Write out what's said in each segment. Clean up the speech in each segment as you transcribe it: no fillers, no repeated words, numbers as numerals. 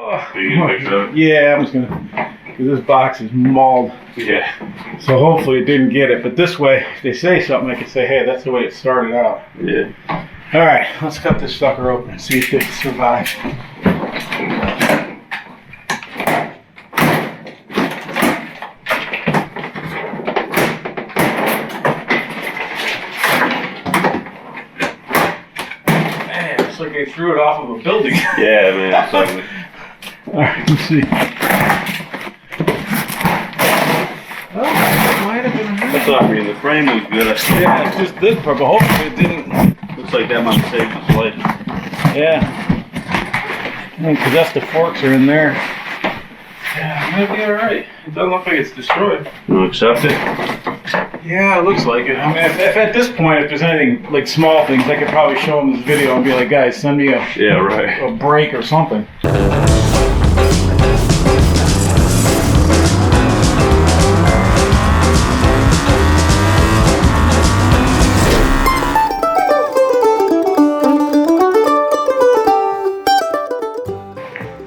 Are you gonna fix it? Yeah, I'm just gonna, because this box is mauled. Yeah. So hopefully it didn't get it. But this way, if they say something, I can say, hey, that's the way it started out. Yeah. All right, let's cut this sucker open and see if it survives. Man, it's like they threw it off of a building. Yeah, man. It's like, All right, let's see. Oh, that might have been I thought, I mean, the frame was good. yeah, it's just this part, but hopefully it didn't. Looks like that might save his life. Yeah. Because that's the forks are in there. Yeah, it might be alright. It doesn't look like it's destroyed. You accept it? Yeah, it looks like it. I mean, if at this point, if there's anything like small things, I could probably show them this video and be like, guys, send me a break or something.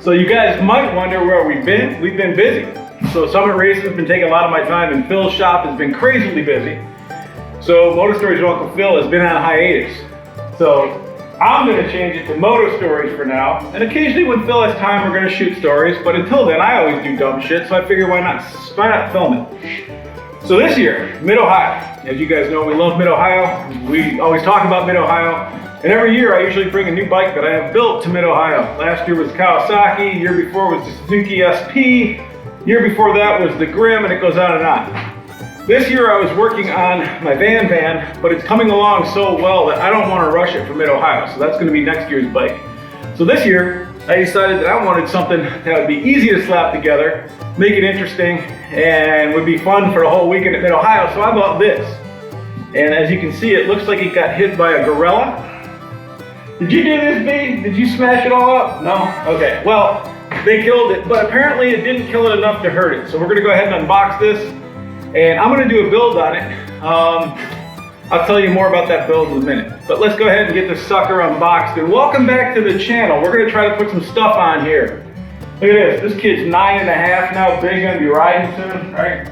So you guys might wonder where we've been. We've been busy. So Summit Racing has been taking a lot of my time, and Phil's shop has been crazily busy. So Moto Stories with Uncle Phil has been on hiatus. So I'm going to change it to Moto Stories for now. And occasionally when Phil has time, we're going to shoot stories. But until then, I always do dumb shit. So I figure why not film it. So this year, Mid-Ohio. As you guys know, we love Mid-Ohio. We always talk about Mid-Ohio. And every year I usually bring a new bike that I have built to Mid-Ohio. Last year was Kawasaki, year before was the Suzuki SP, year before that was the Grimm, and it goes on and on. This year I was working on my van, but it's coming along so well that I don't want to rush it for Mid-Ohio, so that's going to be next year's bike. So this year I decided that I wanted something that would be easy to slap together, make it interesting, and would be fun for a whole weekend at Mid-Ohio, so I bought this. And as you can see, it looks like it got hit by a gorilla. Did you do this, B? Did you smash it all up? No? Okay, well, they killed it, but apparently it didn't kill it enough to hurt it. So we're gonna go ahead and unbox this, and I'm gonna do a build on it. I'll tell you more about that build in a minute. But let's go ahead and get this sucker unboxed, and welcome back to the channel. We're gonna try to put some stuff on here. Look at this kid's 9.5 now, Big's gonna be riding soon, right?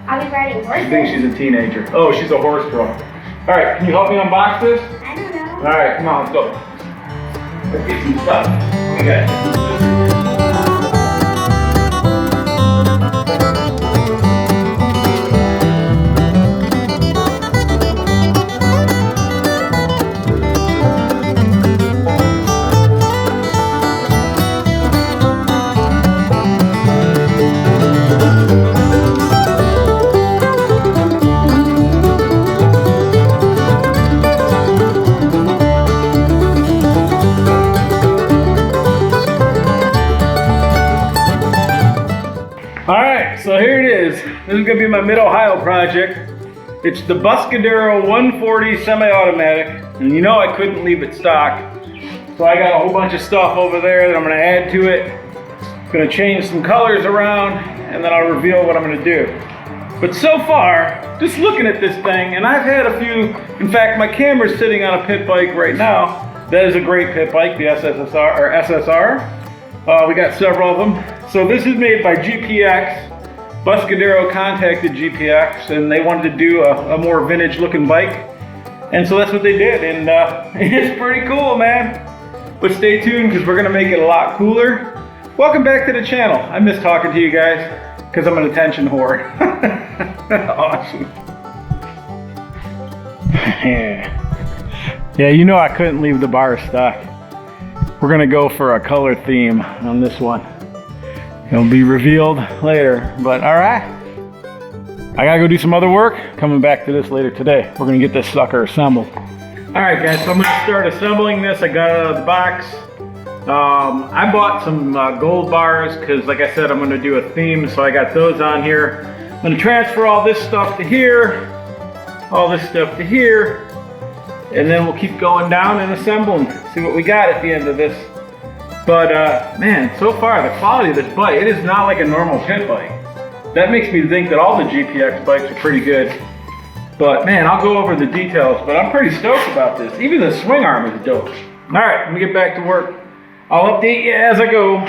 I'll be riding horses. I think she's a teenager. Oh, she's a horse girl. All right, can you help me unbox this? I don't know. All right, come on, let's go. Let's get some stuff. Okay. So here it is. This is gonna be my Mid-Ohio project. It's the Buscadero 140 semi-automatic, and you know I couldn't leave it stock. So I got a whole bunch of stuff over there that I'm gonna add to it. Gonna change some colors around, and then I'll reveal what I'm gonna do. But so far, just looking at this thing, and I've had a few, in fact, my camera's sitting on a pit bike right now. That is a great pit bike, the SSR. We got several of them. So this is made by GPX. Buscadero contacted GPX and they wanted to do a more vintage looking bike. And so that's what they did, and it's pretty cool, man. But stay tuned because we're gonna make it a lot cooler. Welcome back to the channel. I miss talking to you guys because I'm an attention whore. Awesome. Yeah, you know I couldn't leave the bar stock. We're gonna go for a color theme on this one. It'll be revealed later, but all right. I gotta go do some other work. Coming back to this later today. We're gonna get this sucker assembled. All right, guys, so I'm gonna start assembling this. I got it out of the box. I bought some gold bars because, like I said, I'm gonna do a theme, so I got those on here. I'm gonna transfer all this stuff to here, all this stuff to here, and then we'll keep going down and assembling. See what we got at the end of this. But man, so far the quality of this bike, it is not like a normal pit bike. That makes me think that all the GPX bikes are pretty good. But man, I'll go over the details, but I'm pretty stoked about this. Even the swing arm is dope. All right, let me get back to work. I'll update you as I go.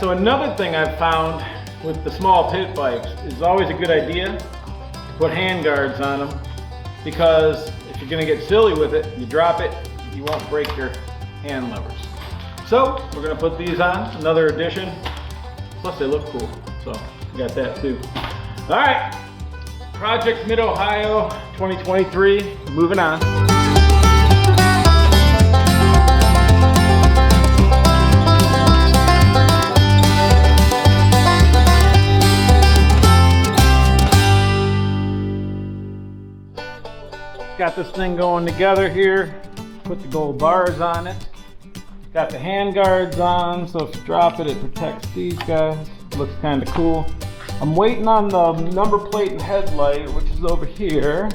Another thing I've found with the small pit bikes is always a good idea to put hand guards on them, because if you're going to get silly with it, you drop it, you won't break your hand levers. So we're going to put these on, another addition, plus they look cool, so we got that too. Alright, Project Mid-Ohio 2023, moving on. Got this thing going together here. Put the gold bars on it. Got the hand guards on, so if you drop it, it protects these guys. Looks kind of cool. I'm waiting on the number plate and headlight, which is over here,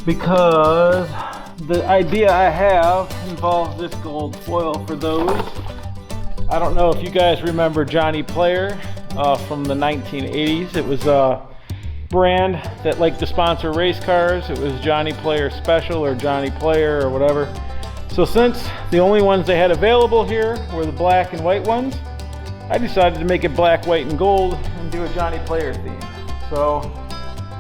because the idea I have involves this gold foil for those. I don't know if you guys remember Johnny Player from the 1980s. It was a brand that liked to sponsor race cars. It was Johnny Player Special or Johnny Player or whatever. So since the only ones they had available here were the black and white ones, I decided to make it black, white, and gold and do a Johnny Player theme. So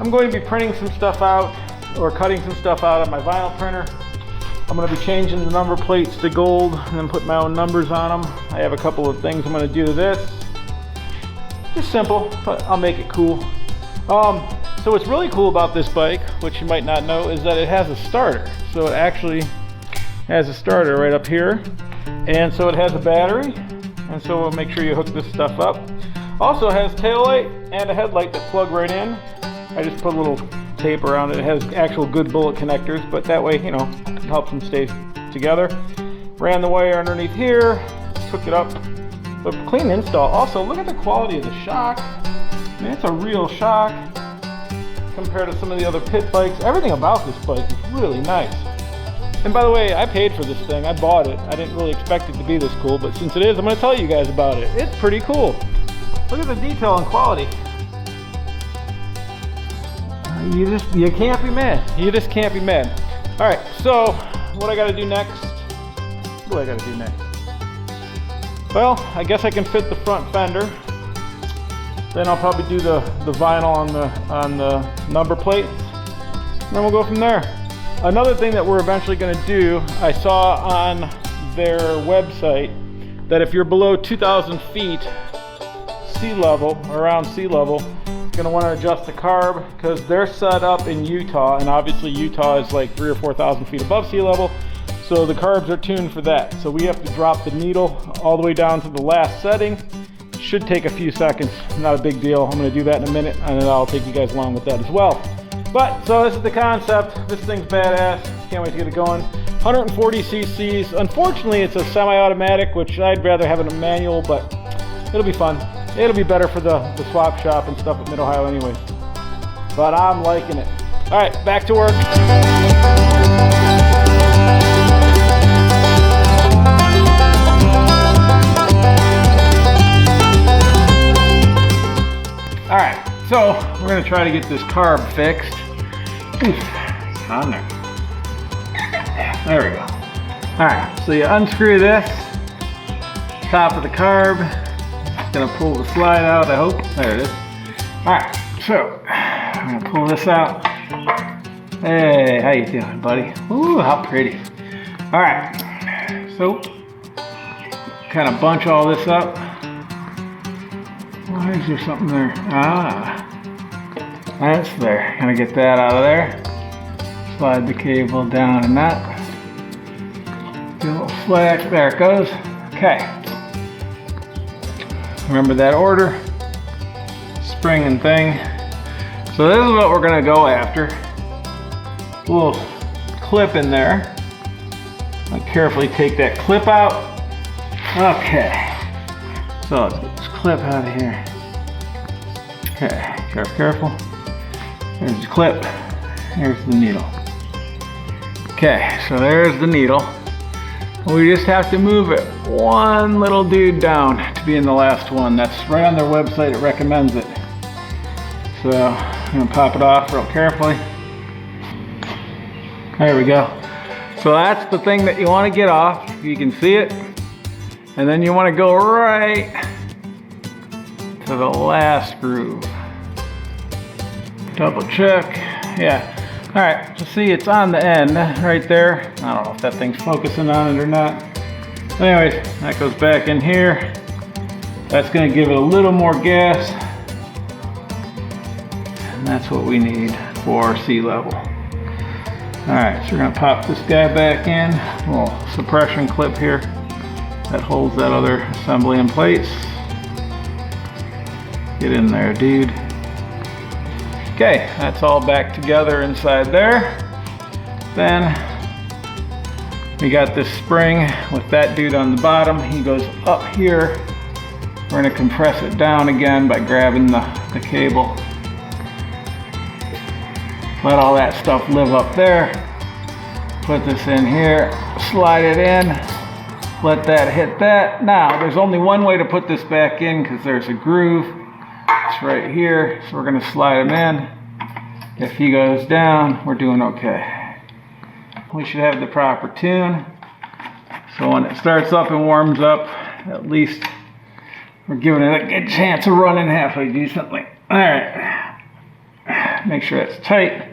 I'm going to be printing some stuff out, or cutting some stuff out on my vinyl printer. I'm going to be changing the number plates to gold and then put my own numbers on them. I have a couple of things I'm going to do to this. Just simple, but I'll make it cool. So what's really cool about this bike, which you might not know, is that it has a starter. So it actually has a starter right up here. And so it has a battery. And so we'll make sure you hook this stuff up. Also has tail light and a headlight that plug right in. I just put a little tape around it. It has actual good bullet connectors, but that way, you know, it helps them stay together. Ran the wire underneath here, hooked it up. But clean install. Also, look at the quality of the shock. I mean, it's a real shock compared to some of the other pit bikes. Everything about this bike is really nice. And by the way, I paid for this thing. I bought it. I didn't really expect it to be this cool, but since it is, I'm going to tell you guys about it. It's pretty cool. Look at the detail and quality. You can't be mad. You just can't be mad. All right, so what I got to do next? What do I got to do next? Well, I guess I can fit the front fender. Then I'll probably do the vinyl on the number plates. And then we'll go from there. Another thing that we're eventually going to do, I saw on their website that if you're below 2,000 feet sea level, around sea level, you're going to want to adjust the carb, because they're set up in Utah, and obviously Utah is like 3,000 or 4,000 feet above sea level. So the carbs are tuned for that. So we have to drop the needle all the way down to the last setting. Should take a few seconds, not a big deal. I'm going to do that in a minute, and then I'll take you guys along with that as well. But, so this is the concept. This thing's badass. Can't wait to get it going. 140 cc's. Unfortunately, it's a semi-automatic, which I'd rather have in a manual, but it'll be fun. It'll be better for the swap shop and stuff at Mid-Ohio anyways. But I'm liking it. All right, back to work. All right, so we're gonna try to get this carb fixed. Oof, on there. There we go. All right, so you unscrew this top of the carb. It's gonna pull the slide out, I hope. There it is. All right, so I'm gonna pull this out. Hey, how you doing, buddy? Ooh, how pretty. All right, so kind of bunch all this up. Why is there something there? Ah, that's there. Gonna get that out of there. Slide the cable down in that. Get a little slack. There it goes. Okay. Remember that order? Spring and thing. So this is what we're gonna go after. A little clip in there. I'll carefully take that clip out. Okay. So let's get this clip out of here. Okay, careful. There's the clip, here's the needle. Okay, so there's the needle. We just have to move it one little dude down to be in the last one. That's right on their website, it recommends it. So I'm gonna pop it off real carefully. There we go. So that's the thing that you want to get off. You can see it. And then you want to go right to the last groove. Double check. Yeah. All right, so see it's on the end right there. I don't know if that thing's focusing on it or not. Anyways, that goes back in here. That's gonna give it a little more gas. And that's what we need for sea level. All right, so we're gonna pop this guy back in. A little suppression clip here that holds that other assembly in place. Get in there, dude. Okay, that's all back together inside there. Then we got this spring with that dude on the bottom. He goes up here. We're gonna compress it down again by grabbing the cable. Let all that stuff live up there. Put this in here, slide it in, let that hit that. Now, there's only one way to put this back in because there's a groove. It's right here, so we're gonna slide him in. If he goes down, we're doing okay. We should have the proper tune. So when it starts up and warms up, at least we're giving it a good chance of running halfway decently. All right, make sure that's tight.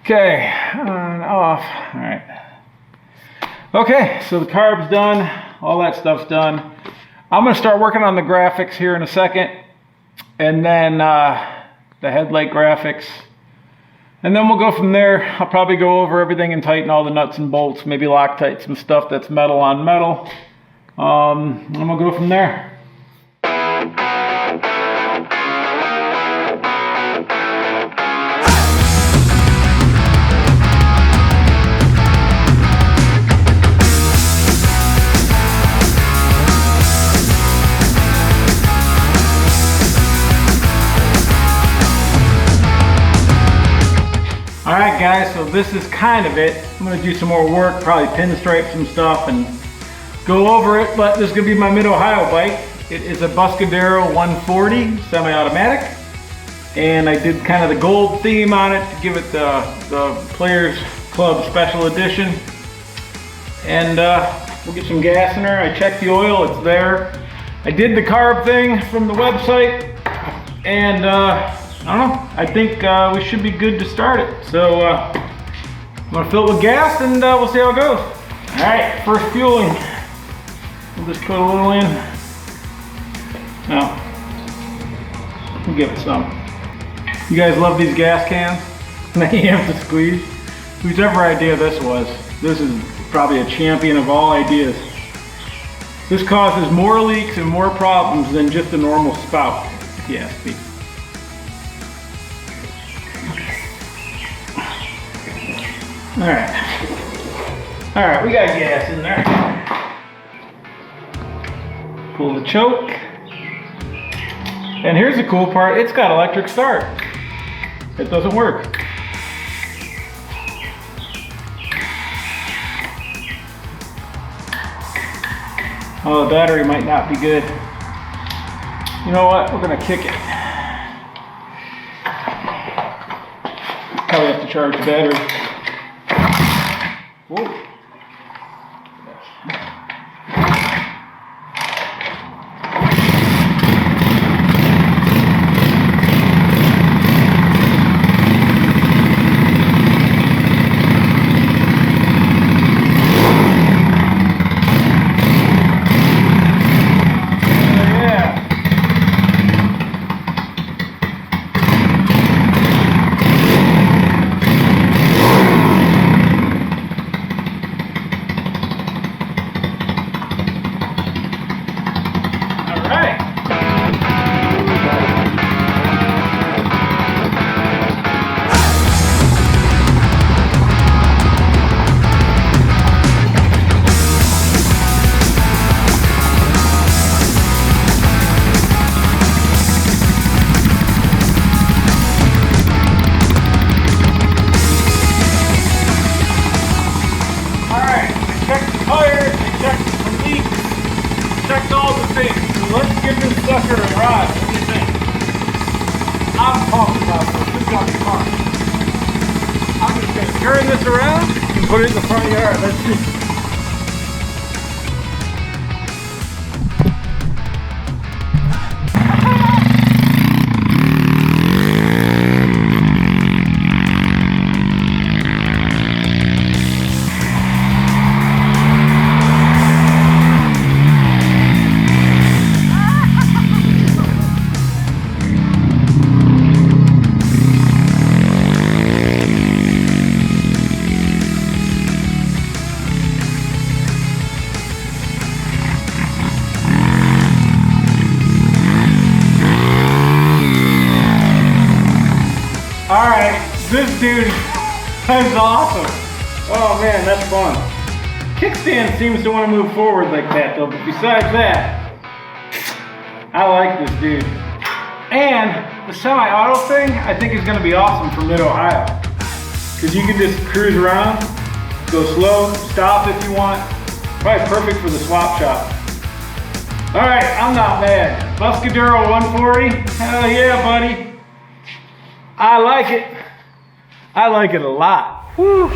Okay, on, off, all right. Okay, so the carb's done, all that stuff's done. I'm gonna start working on the graphics here in a second, and then the headlight graphics. And then we'll go from there. I'll probably go over everything and tighten all the nuts and bolts, maybe Loctite some stuff that's metal on metal. And we'll go from there. Alright guys, so this is kind of it. I'm going to do some more work, probably pinstripe some stuff and go over it, but this is going to be my Mid-Ohio bike. It is a Buscadero 140 semi-automatic, and I did kind of the gold theme on it to give it the Players Club Special Edition. And we'll get some gas in her. I checked the oil, it's there. I did the carb thing from the website, and I don't know, I think we should be good to start it. So I'm gonna fill it with gas and we'll see how it goes. All right, first fueling. We'll just put a little in. Now, we'll give it some. You guys love these gas cans? They have to squeeze. Whosever idea this was, this is probably a champion of all ideas. This causes more leaks and more problems than just a normal spout, if you ask me. All right, we got gas in there. Pull the choke. And here's the cool part, it's got electric start. It doesn't work. Oh, the battery might not be good. You know what, we're gonna kick it. Probably have to charge the battery. Whoa. garage. What do you think? I'm pumped about this. This is gonna be fun. I'm just gonna turn this around and put it in the front yard. Let's see. Alright, this dude is awesome. Oh man, that's fun. Kickstand seems to want to move forward like that though, but besides that, I like this dude. And the semi-auto thing, I think is going to be awesome for mid-Ohio. Because you can just cruise around, go slow, stop if you want. Probably perfect for the swap shop. Alright, I'm not mad. Buscadero 140, hell yeah buddy. I like it. I like it a lot. Woo.